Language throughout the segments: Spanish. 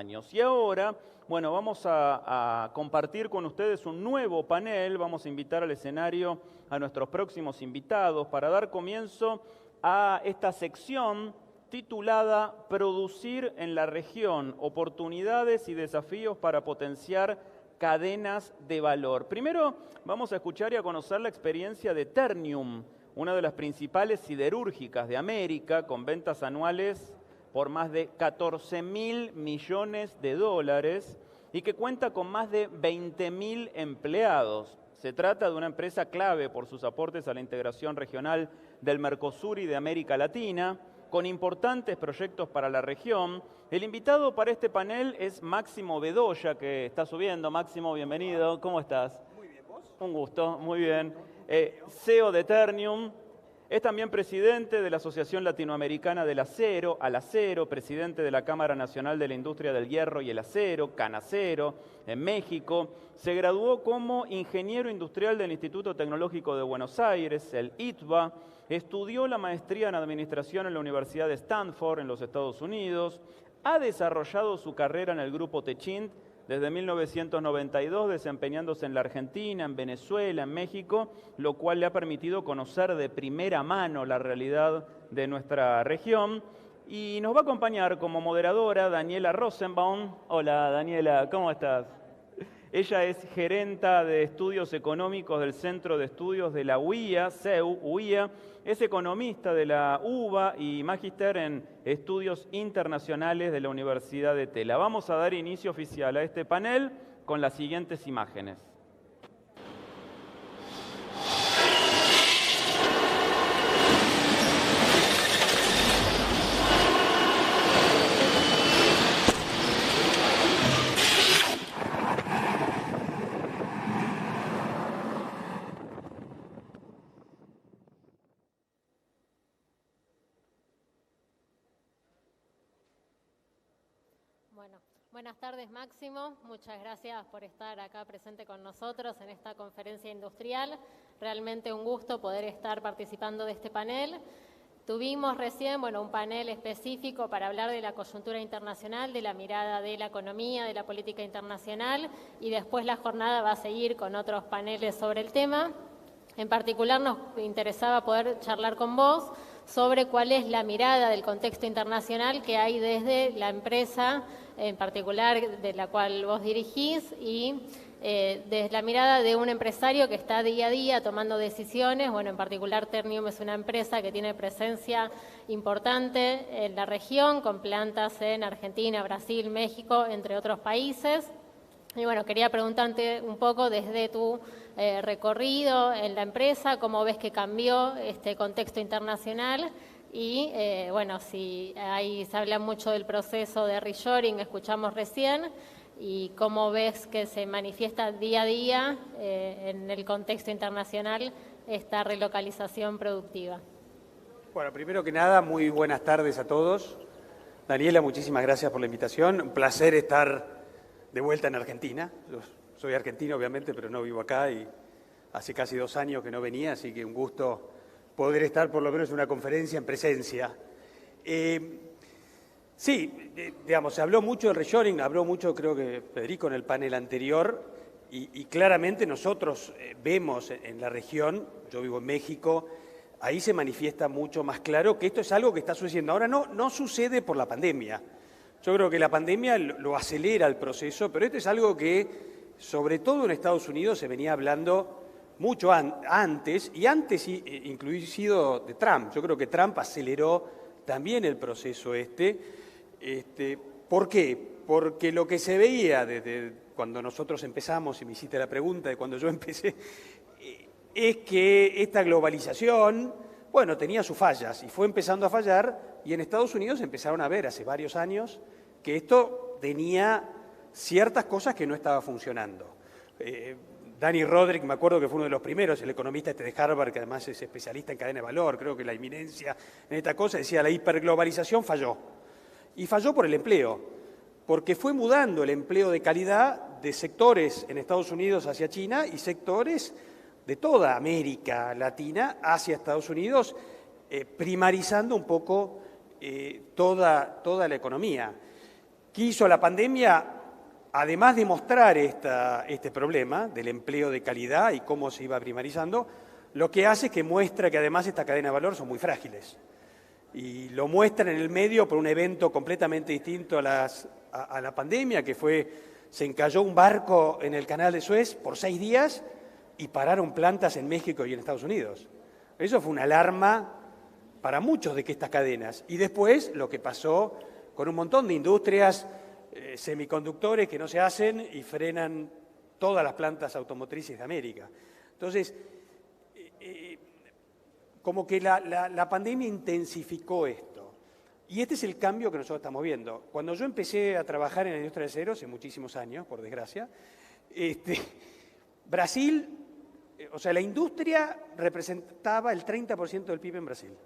años. Y ahora, bueno, vamos a compartir con ustedes un nuevo panel. Vamos a invitar al escenario a nuestros próximos invitados para dar comienzo a esta sección titulada Producir en la región, oportunidades y desafíos para potenciar cadenas de valor. Primero vamos a escuchar y a conocer la experiencia de Ternium, una de las principales siderúrgicas de América, con ventas anuales por más de 14.000 millones de dólares y que cuenta con más de 20.000 empleados. Se trata de una empresa clave por sus aportes a la integración regional del Mercosur y de América Latina, con importantes proyectos para la región. El invitado para este panel es Máximo Bedoya, que está subiendo. Máximo, bienvenido. ¿Cómo estás? Muy bien, ¿vos? Un gusto, muy bien. CEO de Ternium. Es también presidente de la Asociación Latinoamericana del Acero, Alacero, presidente de la Cámara Nacional de la Industria del Hierro y el Acero, Canacero, en México. Se graduó como ingeniero industrial del Instituto Tecnológico de Buenos Aires, el ITBA. Estudió la maestría en Administración en la Universidad de Stanford, en los Estados Unidos. Ha desarrollado su carrera en el Grupo Techint desde 1992, desempeñándose en la Argentina, en Venezuela, en México, lo cual le ha permitido conocer de primera mano la realidad de nuestra región. Y nos va a acompañar como moderadora Daniela Rosenbaum. Hola Daniela, ¿cómo estás? Ella es gerenta de estudios económicos del Centro de Estudios de la UIA, CEU, UIA. Es economista de la UBA y magíster en estudios internacionales de la Universidad de Tela. Vamos a dar inicio oficial a este panel con las siguientes imágenes. Bueno, buenas tardes Máximo, muchas gracias por estar acá presente con nosotros en esta conferencia industrial. Realmente un gusto poder estar participando de este panel. Tuvimos recién un panel específico para hablar de la coyuntura internacional, de la mirada de la economía, de la política internacional, y después la jornada va a seguir con otros paneles sobre el tema. En particular nos interesaba poder charlar con vos sobre cuál es la mirada del contexto internacional que hay desde la empresa, en particular de la cual vos dirigís, y desde la mirada de un empresario que está día a día tomando decisiones. Bueno, en particular Ternium es una empresa que tiene presencia importante en la región, con plantas en Argentina, Brasil, México, entre otros países. Y bueno, quería preguntarte un poco desde tu recorrido en la empresa, cómo ves que cambió este contexto internacional y si ahí se habla mucho del proceso de reshoring, escuchamos recién, y cómo ves que se manifiesta día a día en el contexto internacional esta relocalización productiva. Bueno, primero que nada, muy buenas tardes a todos. Daniela, muchísimas gracias por la invitación. Un placer estar de vuelta en Argentina. Yo soy argentino, obviamente, pero no vivo acá y hace casi 2 años que no venía, así que un gusto poder estar por lo menos en una conferencia en presencia. Se habló mucho del reshoring, habló mucho, creo que Federico, en el panel anterior, y claramente nosotros vemos en la región, yo vivo en México, ahí se manifiesta mucho más claro que esto es algo que está sucediendo. Ahora no sucede por la pandemia. Yo creo que la pandemia lo acelera el proceso, pero esto es algo que, sobre todo en Estados Unidos, se venía hablando mucho antes, y antes incluido de Trump. Yo creo que Trump aceleró también el proceso ¿Por qué? Porque lo que se veía desde cuando nosotros empezamos, y me hiciste la pregunta de cuando yo empecé, es que esta globalización, tenía sus fallas y fue empezando a fallar, y en Estados Unidos empezaron a ver hace varios años que esto tenía ciertas cosas que no estaba funcionando. Danny Roderick, me acuerdo que fue uno de los primeros, el economista de Harvard, que además es especialista en cadena de valor, creo que la inminencia en esta cosa, decía la hiperglobalización falló. Y falló por el empleo, porque fue mudando el empleo de calidad de sectores en Estados Unidos hacia China y sectores de toda América Latina hacia Estados Unidos, primarizando un poco toda la economía. ¿Qué hizo la pandemia? Además de mostrar este problema del empleo de calidad y cómo se iba primarizando, lo que hace es que muestra que además estas cadenas de valor son muy frágiles. Y lo muestran en el medio por un evento completamente distinto a la pandemia, que se encalló un barco en el canal de Suez por 6 días y pararon plantas en México y en Estados Unidos. Eso fue una alarma para muchos de estas cadenas. Y después lo que pasó con un montón de industrias, semiconductores que no se hacen y frenan todas las plantas automotrices de América. Entonces, como que la pandemia intensificó esto. Y este es el cambio que nosotros estamos viendo. Cuando yo empecé a trabajar en la industria del acero, hace muchísimos años, por desgracia, Brasil, o sea, la industria representaba el 30% del PIB en Brasil.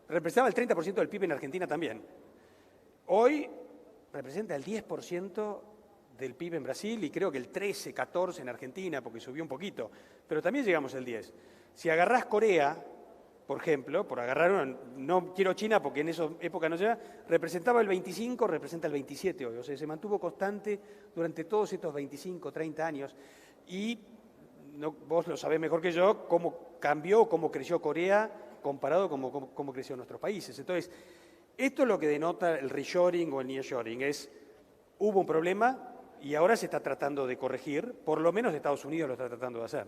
Representaba el 30% del PIB en Argentina también. Hoy representa el 10% del PIB en Brasil y creo que el 13, 14 en Argentina, porque subió un poquito, pero también llegamos al 10. Si agarrás Corea, por ejemplo, por agarrar una, no quiero China porque en esa época no llega, representaba el 25, representa el 27 hoy. O sea, se mantuvo constante durante todos estos 25, 30 años. Y vos lo sabés mejor que yo, cómo cambió, cómo creció Corea comparado con cómo creció nuestros países. Entonces, esto es lo que denota el reshoring o el nearshoring. Hubo un problema y ahora se está tratando de corregir, por lo menos Estados Unidos lo está tratando de hacer.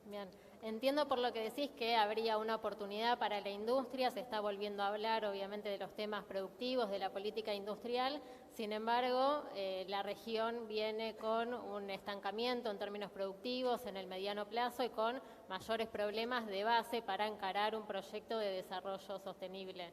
Bien. Entiendo por lo que decís que habría una oportunidad para la industria, se está volviendo a hablar obviamente de los temas productivos, de la política industrial, sin embargo la región viene con un estancamiento en términos productivos en el mediano plazo y con mayores problemas de base para encarar un proyecto de desarrollo sostenible.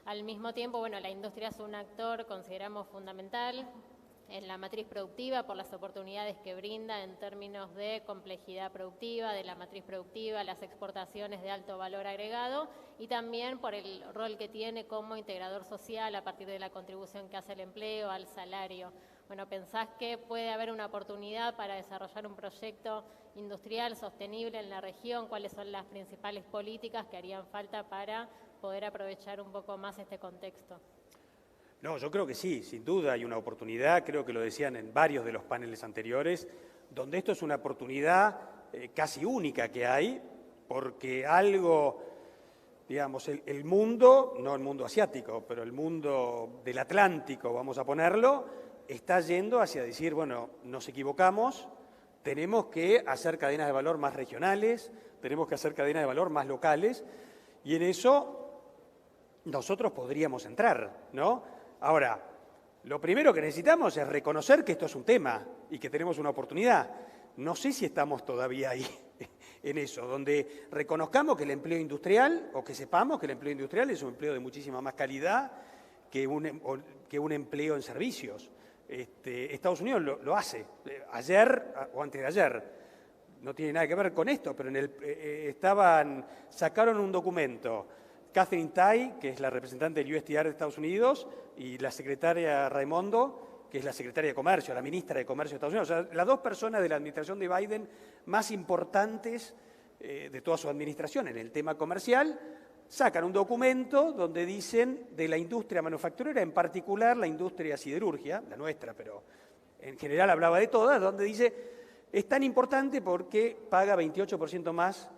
Al mismo tiempo, bueno, la industria es un actor, consideramos, fundamental en la matriz productiva por las oportunidades que brinda en términos de complejidad productiva, de la matriz productiva, las exportaciones de alto valor agregado y también por el rol que tiene como integrador social a partir de la contribución que hace al empleo, al salario. Bueno, ¿pensás que puede haber una oportunidad para desarrollar un proyecto industrial sostenible en la región? ¿Cuáles son las principales políticas que harían falta para poder aprovechar un poco más este contexto? No, yo creo que sí, sin duda hay una oportunidad, creo que lo decían en varios de los paneles anteriores, donde esto es una oportunidad casi única que hay, porque algo, digamos, el mundo, no el mundo asiático, pero el mundo del Atlántico, vamos a ponerlo, está yendo hacia decir, bueno, nos equivocamos, tenemos que hacer cadenas de valor más regionales, tenemos que hacer cadenas de valor más locales, y en eso nosotros podríamos entrar, ¿no? Ahora, lo primero que necesitamos es reconocer que esto es un tema y que tenemos una oportunidad. No sé si estamos todavía ahí en eso, donde reconozcamos que el empleo industrial, o que sepamos que el empleo industrial es un empleo de muchísima más calidad que un empleo en servicios. Estados Unidos lo hace. Ayer o antes de ayer, no tiene nada que ver con esto, pero sacaron un documento. Catherine Tai, que es la representante del USTR de Estados Unidos, y la secretaria Raimondo, que es la secretaria de Comercio, la ministra de Comercio de Estados Unidos. O sea, las dos personas de la administración de Biden más importantes de toda su administración en el tema comercial, sacan un documento donde dicen de la industria manufacturera, en particular la industria siderurgia, la nuestra, pero en general hablaba de todas, donde dice es tan importante porque paga 28% más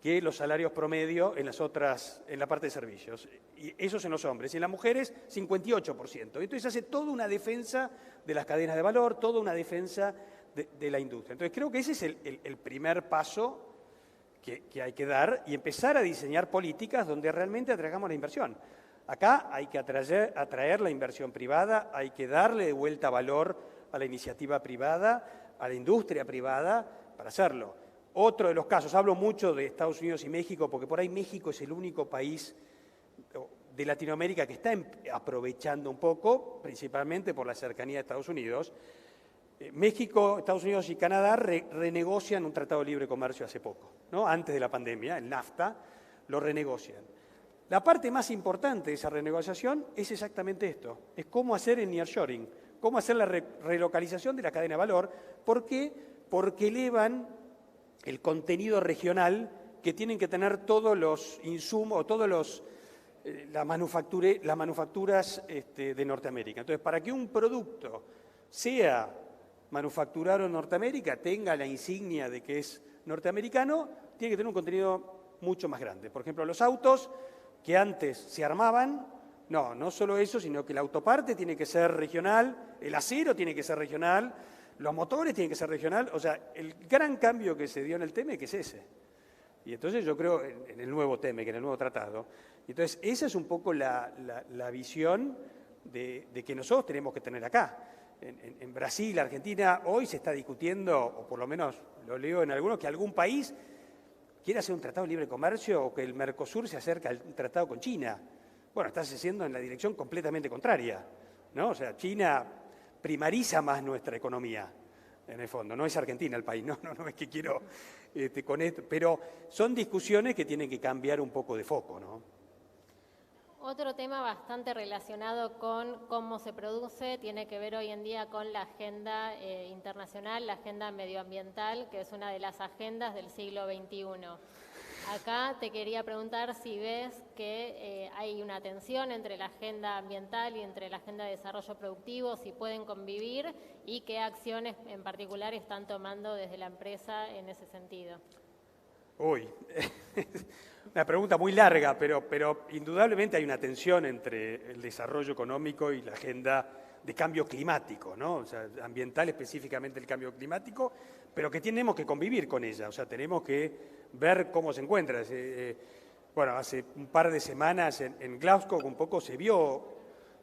que los salarios promedio en la parte de servicios. Y esos en los hombres. Y en las mujeres, 58%. Entonces hace toda una defensa de las cadenas de valor, toda una defensa de la industria. Entonces creo que ese es el primer paso que hay que dar y empezar a diseñar políticas donde realmente atraigamos la inversión. Acá hay que atraer la inversión privada, hay que darle de vuelta valor a la iniciativa privada, a la industria privada, para hacerlo. Otro de los casos, hablo mucho de Estados Unidos y México, porque por ahí México es el único país de Latinoamérica que está aprovechando un poco, principalmente por la cercanía de Estados Unidos. México, Estados Unidos y Canadá renegocian un tratado de libre comercio hace poco, ¿no? Antes de la pandemia, el NAFTA, lo renegocian. La parte más importante de esa renegociación es exactamente esto, es cómo hacer el nearshoring, cómo hacer la relocalización de la cadena de valor. ¿Por qué? Porque elevan el contenido regional que tienen que tener todos los insumos, todos los las manufacturas de Norteamérica. Entonces, para que un producto sea manufacturado en Norteamérica, tenga la insignia de que es norteamericano, tiene que tener un contenido mucho más grande. Por ejemplo, los autos que antes se armaban, no solo eso, sino que la autoparte tiene que ser regional, el acero tiene que ser regional, los motores tienen que ser regional. O sea, el gran cambio que se dio en el TEMEC es ese. Y entonces yo creo en el nuevo TEMEC, en el nuevo tratado. Entonces, esa es un poco la visión de que nosotros tenemos que tener acá. En Brasil, Argentina, hoy se está discutiendo, o por lo menos lo leo en algunos, que algún país quiere hacer un tratado de libre comercio o que el Mercosur se acerque al tratado con China. Bueno, está haciendo en la dirección completamente contraria, ¿no? O sea, China primariza más nuestra economía, en el fondo. No es Argentina el país, no es que quiero con esto, pero son discusiones que tienen que cambiar un poco de foco, ¿no? Otro tema bastante relacionado con cómo se produce tiene que ver hoy en día con la agenda internacional, la agenda medioambiental, que es una de las agendas del siglo XXI. Acá te quería preguntar si ves que hay una tensión entre la agenda ambiental y entre la agenda de desarrollo productivo, si pueden convivir y qué acciones en particular están tomando desde la empresa en ese sentido. Uy, una pregunta muy larga, pero indudablemente hay una tensión entre el desarrollo económico y la agenda de cambio climático, ¿no? O sea, ambiental específicamente el cambio climático, pero que tenemos que convivir con ella, o sea, tenemos que ver cómo se encuentra. Bueno, hace un par de semanas en Glasgow un poco se vio,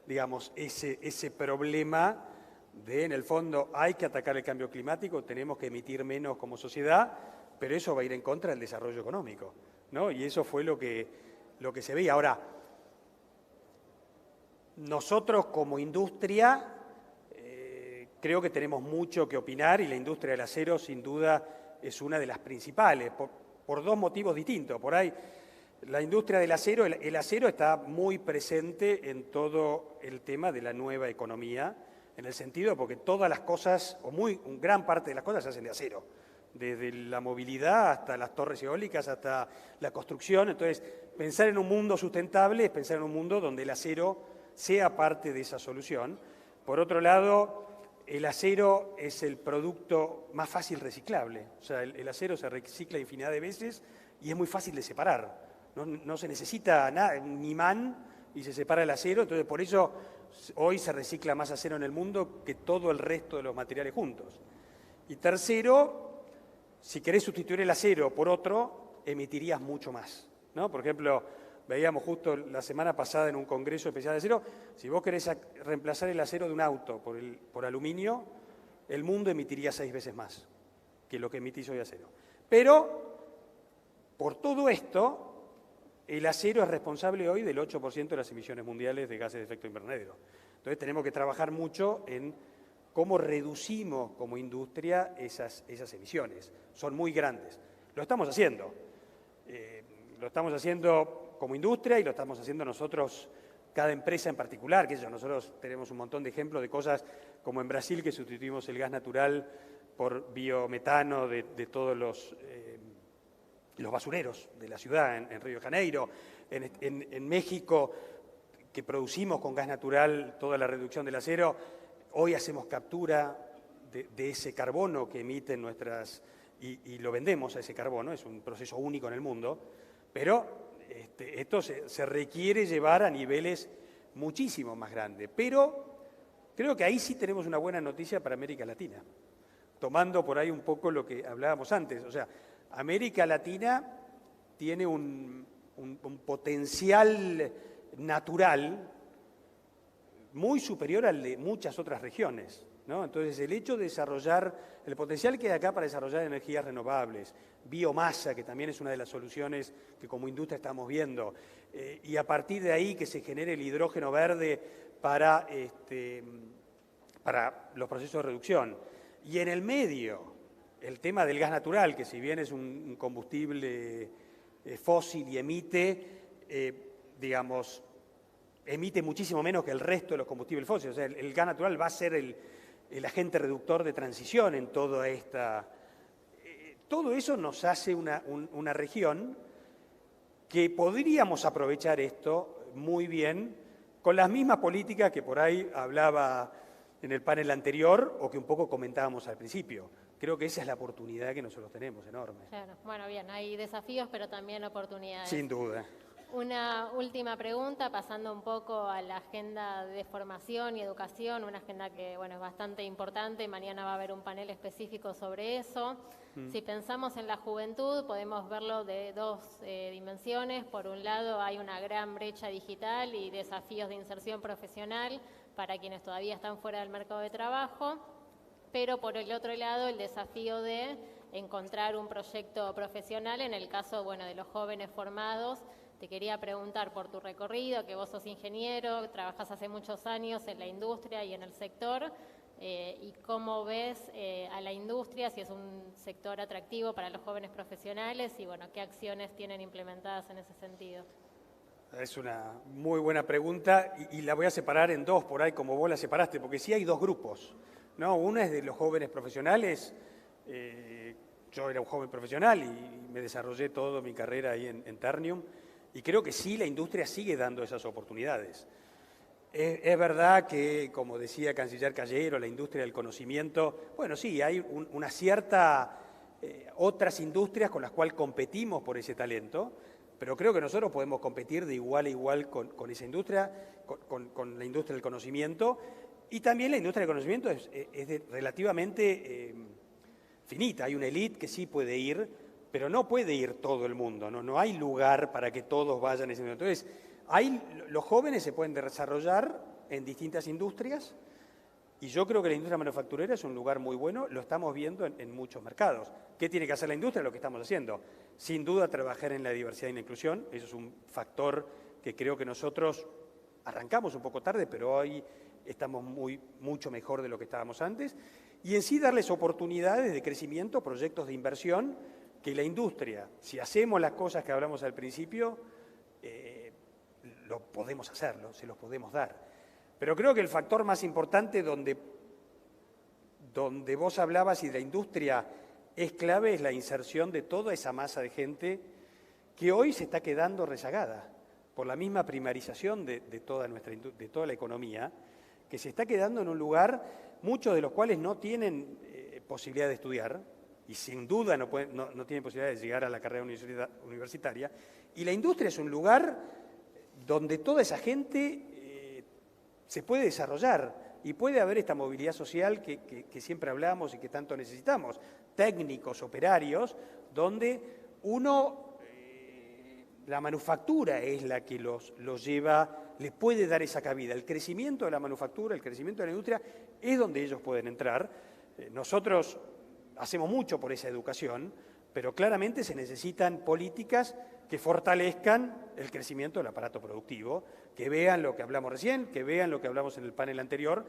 digamos, ese problema de, en el fondo, hay que atacar el cambio climático, tenemos que emitir menos como sociedad, pero eso va a ir en contra del desarrollo económico, ¿no? Y eso fue lo que se veía. Ahora, nosotros como industria creo que tenemos mucho que opinar y la industria del acero sin duda es una de las principales, por dos motivos distintos. Por ahí, la industria del acero, el acero está muy presente en todo el tema de la nueva economía, en el sentido porque todas las cosas, o gran parte de las cosas se hacen de acero. Desde la movilidad hasta las torres eólicas, hasta la construcción. Entonces, pensar en un mundo sustentable es pensar en un mundo donde el acero sea parte de esa solución. Por otro lado, el acero es el producto más fácil reciclable. O sea, el acero se recicla infinidad de veces y es muy fácil de separar. No se necesita nada, un imán y se separa el acero. Entonces, por eso hoy se recicla más acero en el mundo que todo el resto de los materiales juntos. Y tercero, si querés sustituir el acero por otro, emitirías mucho más, ¿no? Por ejemplo, veíamos justo la semana pasada en un congreso especial de acero, si vos querés reemplazar el acero de un auto por aluminio, el mundo emitiría 6 veces más que lo que emitís hoy acero. Pero, por todo esto, el acero es responsable hoy del 8% de las emisiones mundiales de gases de efecto invernadero. Entonces tenemos que trabajar mucho en cómo reducimos como industria esas emisiones. Son muy grandes. Lo estamos haciendo. Lo estamos haciendo como industria y lo estamos haciendo nosotros, cada empresa en particular, que nosotros tenemos un montón de ejemplos de cosas como en Brasil, que sustituimos el gas natural por biometano de todos los basureros de la ciudad, en Río de Janeiro. En México, que producimos con gas natural toda la reducción del acero, hoy hacemos captura de ese carbono que emiten nuestras, y lo vendemos a ese carbono, es un proceso único en el mundo, pero esto se requiere llevar a niveles muchísimo más grandes. Pero creo que ahí sí tenemos una buena noticia para América Latina, tomando por ahí un poco lo que hablábamos antes. O sea, América Latina tiene un potencial natural muy superior al de muchas otras regiones, ¿no? Entonces, el hecho de desarrollar, el potencial que hay acá para desarrollar energías renovables, biomasa, que también es una de las soluciones que como industria estamos viendo, y a partir de ahí que se genere el hidrógeno verde para los procesos de reducción. Y en el medio, el tema del gas natural, que si bien es un combustible fósil y emite muchísimo menos que el resto de los combustibles fósiles. O sea, el gas natural va a ser el agente reductor de transición en toda esta... todo eso nos hace una región que podríamos aprovechar esto muy bien con las mismas políticas que por ahí hablaba en el panel anterior o que un poco comentábamos al principio. Creo que esa es la oportunidad que nosotros tenemos, enorme. Claro. Bueno, bien, hay desafíos, pero también oportunidades. Sin duda. Una última pregunta, pasando un poco a la agenda de formación y educación, una agenda que bueno, es bastante importante, mañana va a haber un panel específico sobre eso. Si pensamos en la juventud, podemos verlo de dos dimensiones. Por un lado, hay una gran brecha digital y desafíos de inserción profesional para quienes todavía están fuera del mercado de trabajo, pero por el otro lado, el desafío de encontrar un proyecto profesional en el caso bueno, de los jóvenes formados. Te quería preguntar por tu recorrido, que vos sos ingeniero, trabajás hace muchos años en la industria y en el sector, y cómo ves a la industria, si es un sector atractivo para los jóvenes profesionales y bueno, qué acciones tienen implementadas en ese sentido. Es una muy buena pregunta y la voy a separar en dos por ahí como vos la separaste, porque sí hay dos grupos, ¿no? Una es de los jóvenes profesionales. Yo era un joven profesional y me desarrollé toda mi carrera ahí en Ternium. Y creo que sí, la industria sigue dando esas oportunidades. Es verdad que, como decía el canciller Callero, la industria del conocimiento, bueno, sí, hay una cierta otras industrias con las cuales competimos por ese talento, pero creo que nosotros podemos competir de igual a igual con esa industria, con la industria del conocimiento, y también la industria del conocimiento es relativamente finita. Hay una élite que sí puede ir, pero no puede ir todo el mundo, no hay lugar para que todos vayan a ese mundo. Entonces, los jóvenes se pueden desarrollar en distintas industrias y yo creo que la industria manufacturera es un lugar muy bueno, lo estamos viendo en muchos mercados. ¿Qué tiene que hacer la industria? Lo que estamos haciendo. Sin duda, trabajar en la diversidad y la inclusión, eso es un factor que creo que nosotros arrancamos un poco tarde, pero hoy estamos mucho mejor de lo que estábamos antes. Y en sí darles oportunidades de crecimiento, proyectos de inversión, que la industria, si hacemos las cosas que hablamos al principio, lo podemos hacerlo, se los podemos dar. Pero creo que el factor más importante donde vos hablabas y la industria es clave es la inserción de toda esa masa de gente que hoy se está quedando rezagada por la misma primarización de toda la economía, que se está quedando en un lugar, muchos de los cuales no tienen posibilidad de estudiar, y sin duda no tienen posibilidad de llegar a la carrera universitaria, y la industria es un lugar donde toda esa gente se puede desarrollar y puede haber esta movilidad social que siempre hablamos y que tanto necesitamos, técnicos, operarios, donde la manufactura es la que los lleva, les puede dar esa cabida. El crecimiento de la manufactura, el crecimiento de la industria es donde ellos pueden entrar. Nosotros hacemos mucho por esa educación, pero claramente se necesitan políticas que fortalezcan el crecimiento del aparato productivo, que vean lo que hablamos recién, que vean lo que hablamos en el panel anterior,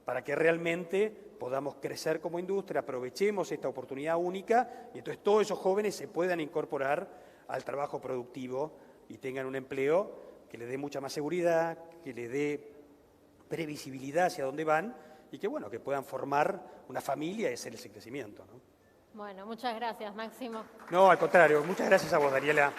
para que realmente podamos crecer como industria, aprovechemos esta oportunidad única y entonces todos esos jóvenes se puedan incorporar al trabajo productivo y tengan un empleo que les dé mucha más seguridad, que les dé previsibilidad hacia dónde van, y que, bueno, que puedan formar una familia y hacer ese crecimiento, ¿no? Bueno, muchas gracias, Máximo. No, al contrario, muchas gracias a vos, Daniela.